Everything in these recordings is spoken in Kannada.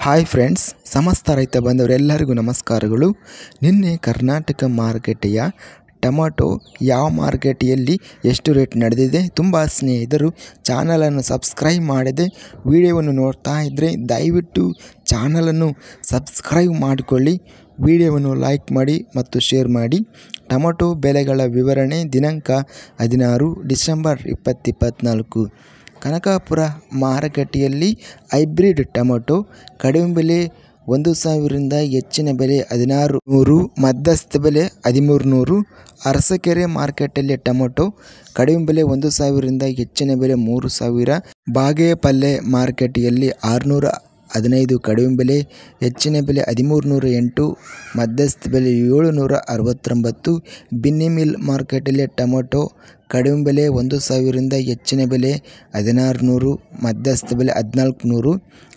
ಹಾಯ್ ಫ್ರೆಂಡ್ಸ್, ಸಮಸ್ತ ರೈತ ಬಂದವರೆಲ್ಲರಿಗೂ ನಮಸ್ಕಾರಗಳು. ನಿನ್ನೆ ಕರ್ನಾಟಕ ಮಾರುಕಟ್ಟೆಯ ಟೊಮೆಟೊ ಯಾವ ಮಾರುಕಟ್ಟೆಯಲ್ಲಿ ಎಷ್ಟು ರೇಟ್ ನಡೆದಿದೆ? ತುಂಬ ಸ್ನೇಹಿತರು ಚಾನಲನ್ನು ಸಬ್ಸ್ಕ್ರೈಬ್ ಮಾಡದೆ ವಿಡಿಯೋವನ್ನು ನೋಡ್ತಾ ಇದ್ದರೆ ದಯವಿಟ್ಟು ಚಾನಲನ್ನು ಸಬ್ಸ್ಕ್ರೈಬ್ ಮಾಡಿಕೊಳ್ಳಿ, ವಿಡಿಯೋವನ್ನು ಲೈಕ್ ಮಾಡಿ ಮತ್ತು ಶೇರ್ ಮಾಡಿ. ಟೊಮೆಟೊ ಬೆಲೆಗಳ ವಿವರಣೆ ದಿನಾಂಕ 16 ಡಿಸೆಂಬರ್ 2024. ಕನಕಪುರ ಮಾರುಕಟ್ಟೆಯಲ್ಲಿ ಹೈಬ್ರಿಡ್ ಟೊಮೆಟೊ ಕಡಿಮೆ ಬೆಲೆ 1,000ರಿಂದ ಹೆಚ್ಚಿನ ಬೆಲೆ 1,600, ಮಧ್ಯಸ್ಥ ಬೆಲೆ 1,300. ಅರಸಕೆರೆ ಮಾರುಕಟ್ಟೆಯಲ್ಲಿ ಟೊಮೆಟೊ ಕಡಿಮೆ ಬೆಲೆ 1,000ರಿಂದ ಹೆಚ್ಚಿನ ಬೆಲೆ 3,000. ಬಾಗೇಪಲ್ಲಿ ಮಾರುಕಟ್ಟೆಯಲ್ಲಿ 615 ಕಡಿಮೆ ಬೆಲೆ, ಹೆಚ್ಚಿನ ಬೆಲೆ 1,308, ಮಧ್ಯಸ್ಥ ಬೆಲೆ 769. ಬಿನ್ನಿ ಮಿಲ್ ಮಾರುಕಟ್ಟೆಯಲ್ಲಿ ಟೊಮೆಟೊ ಕಡಿಮೆ ಬೆಲೆ 1,000ರಿಂದ ಹೆಚ್ಚಿನ ಬೆಲೆ 1,600, ಮಧ್ಯಸ್ಥ ಬೆಲೆ 1,400.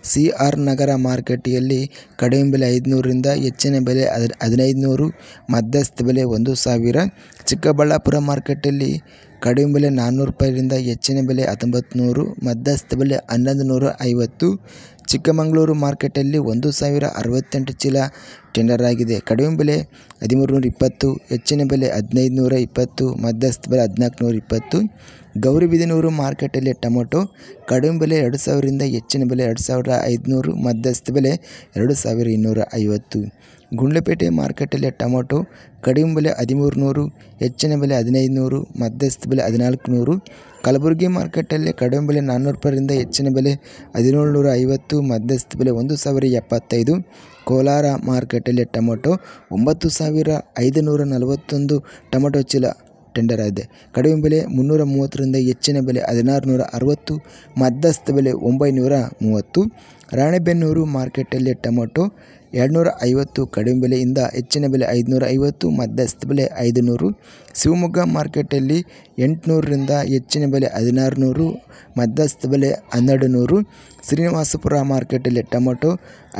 CR ನಗರ ಮಾರುಕಟ್ಟೆಯಲ್ಲಿ ಕಡಿಮೆ ಬೆಲೆ 500ರಿಂದ ಹೆಚ್ಚಿನ ಬೆಲೆ 1,500, ಮಧ್ಯಸ್ಥ ಬೆಲೆ 1,000. ಚಿಕ್ಕಬಳ್ಳಾಪುರ ಮಾರುಕಟ್ಟೆಯಲ್ಲಿ ಕಡಿಮೆ ಬೆಲೆ 400 ರೂಪಾಯಿಯಿಂದ ಹೆಚ್ಚಿನ ಬೆಲೆ 1,900, ಮಧ್ಯಸ್ಥ ಬೆಲೆ 1,150. ಚಿಕ್ಕಮಗಳೂರು ಮಾರುಕಟ್ಟೆಯಲ್ಲಿ 1,068 ಚೀಲ ಟೆಂಡರ್ ಆಗಿದೆ. ಕಡಿಮೆ ಬೆಲೆ 1,320, ಹೆಚ್ಚಿನ ಬೆಲೆ 1,520, ಮಧ್ಯಸ್ಥ ಬೆಲೆ 1,420. ಗೌರಿಬಿದನೂರು ಮಾರುಕಟ್ಟೆಯಲ್ಲಿ ಟೊಮೆಟೊ ಕಡಿಮೆ ಬೆಲೆ 2,000ರಿಂದ ಹೆಚ್ಚಿನ ಬೆಲೆ 2,500, ಮಧ್ಯಸ್ಥ ಬೆಲೆ 2,250. ಗುಂಡ್ಲುಪೇಟೆ ಮಾರುಕಟ್ಟೆಯಲ್ಲಿ ಟೊಮೆಟೊ ಕಡಿಮೆ ಬೆಲೆ 1,300, ಹೆಚ್ಚಿನ ಬೆಲೆ 1,500, ಮಧ್ಯಸ್ಥ ಬೆಲೆ 1,400. ಕಲಬುರಗಿ ಮಾರುಕಟ್ಟೆಯಲ್ಲಿ ಕಡಿಮೆ ಬೆಲೆ 400 ರೂಪಾಯಿಯಿಂದ ಹೆಚ್ಚಿನ ಬೆಲೆ 1,750, ಮಧ್ಯಸ್ಥ ಬೆಲೆ 1,075. ಕೋಲಾರ ಮಾರುಕಟ್ಟೆಯಲ್ಲಿ ಟೊಮೆಟೊ 9,541 ಟೊಮೆಟೊ ಚೀಲ ಟೆಂಡರ್ ಆಗಿದೆ. ಕಡಿಮೆ ಬೆಲೆ 330ರಿಂದ ಹೆಚ್ಚಿನ ಬೆಲೆ 1,660, ಮಧ್ಯಸ್ಥ ಬೆಲೆ 930. ರಾಣೆಬೆನ್ನೂರು ಮಾರುಕಟ್ಟೆಯಲ್ಲಿ ಟೊಮೆಟೊ 250 ಕಡಿಮೆ ಬೆಲೆಯಿಂದ ಹೆಚ್ಚಿನ ಬೆಲೆ 550, ಮಧ್ಯಸ್ಥ ಬೆಲೆ 500. ಶಿವಮೊಗ್ಗ ಮಾರುಕಟ್ಟೆಯಲ್ಲಿ 800ರಿಂದ ಹೆಚ್ಚಿನ ಬೆಲೆ 1,600, ಮಧ್ಯಸ್ಥ ಬೆಲೆ 1,200. ಶ್ರೀನಿವಾಸಪುರ ಮಾರುಕಟ್ಟೆಯಲ್ಲಿ ಟೊಮೆಟೊ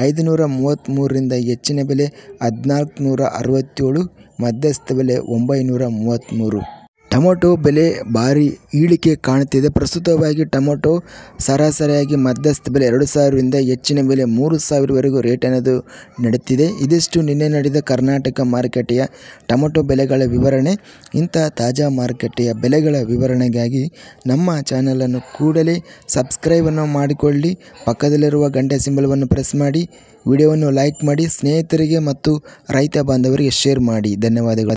533ರಿಂದ ಹೆಚ್ಚಿನ ಬೆಲೆ 1,467, ಮಧ್ಯಸ್ಥ ಬೆಲೆ 933. ಟೊಮೆಟೊ ಬೆಲೆ ಭಾರಿ ಇಳಿಕೆ ಕಾಣುತ್ತಿದೆ. ಪ್ರಸ್ತುತವಾಗಿ ಟೊಮೆಟೊ ಸರಾಸರಿಯಾಗಿ ಮಧ್ಯಸ್ಥ ಬೆಲೆ 2,000ರಿಂದ ಹೆಚ್ಚಿನ ಬೆಲೆ 3,000ವರೆಗೂ ರೇಟ್ ಅನ್ನೋದು ನಡೆಯುತ್ತಿದೆ. ಇದಿಷ್ಟು ನಿನ್ನೆ ನಡೆದ ಕರ್ನಾಟಕ ಮಾರುಕಟ್ಟೆಯ ಟೊಮೆಟೊ ಬೆಲೆಗಳ ವಿವರಣೆ. ಇಂಥ ತಾಜಾ ಮಾರುಕಟ್ಟೆಯ ಬೆಲೆಗಳ ವಿವರಣೆಗಾಗಿ ನಮ್ಮ ಚಾನಲನ್ನು ಕೂಡಲೇ ಸಬ್ಸ್ಕ್ರೈಬನ್ನು ಮಾಡಿಕೊಳ್ಳಿ, ಪಕ್ಕದಲ್ಲಿರುವ ಗಂಟೆ ಸಿಂಬಲವನ್ನು ಪ್ರೆಸ್ ಮಾಡಿ, ವಿಡಿಯೋವನ್ನು ಲೈಕ್ ಮಾಡಿ, ಸ್ನೇಹಿತರಿಗೆ ಮತ್ತು ರೈತ ಬಾಂಧವರಿಗೆ ಶೇರ್ ಮಾಡಿ. ಧನ್ಯವಾದಗಳು.